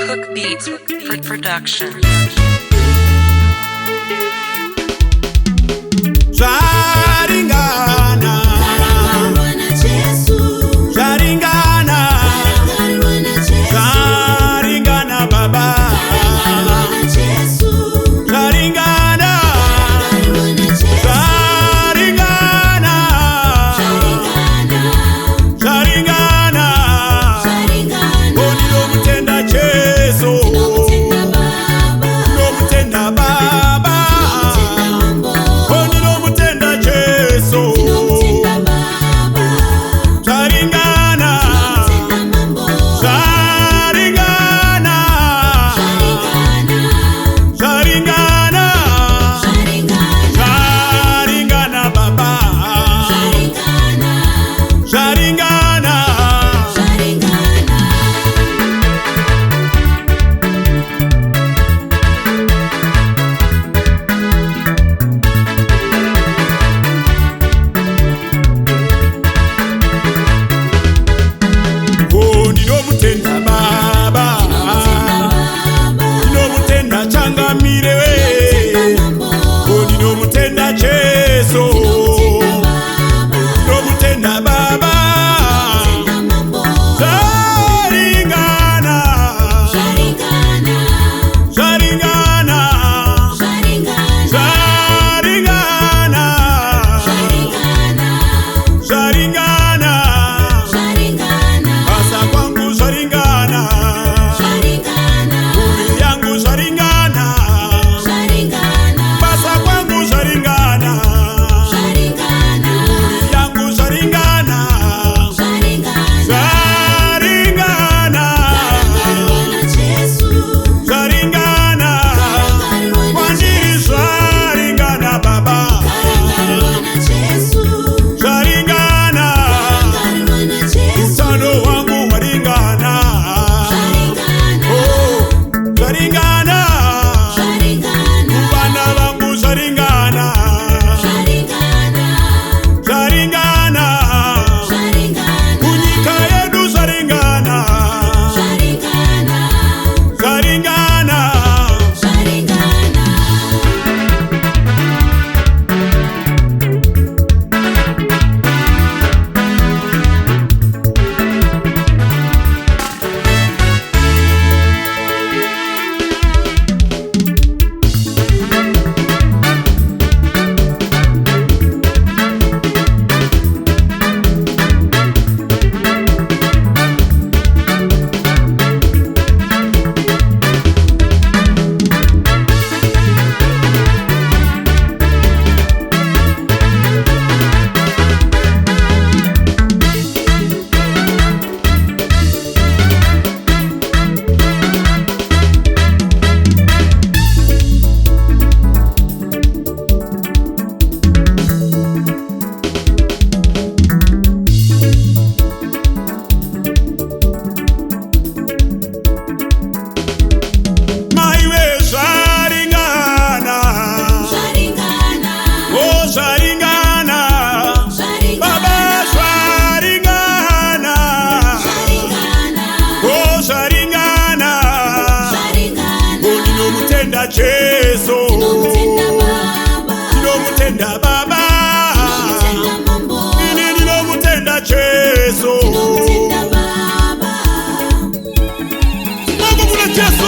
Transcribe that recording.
Cook Beats for production. Zvaringana, zvaringana, zvaringana baba, zvaringana, zvaringana, zvaringana, ndinokutenda Jesu, ndinokutenda baba, ndinokutenda Jesu, zvaringana, zvaringana, zvaringana, zvaringana baba, zvaringana. Ndinomutenda baba, ndinomutenda Changamire we, ndinomutenda Jesu, ndinomutenda baba, zvaringana, zvaringana, zvaringana, zvaringana, basa kwangu zvaringana, mhuri yangu zvaringana, basa kwangu zvaringana, mhuri yangu zvaringana, zvaringana, zvaringana, kwandiri zvaringana baba, zvaringana, utano hwangu hwaringana, zvaringana, vana vangu zvaringana, zvaringana, kunyika yedu zvaringana, zvaringana. Maiwe zvaringana, oh zvaringana, baba zvaringana, oh zvaringana, ndinomutenda Jesu, ndinomutenda baba, ini ndinomutenda Jesu, kuna Jesu.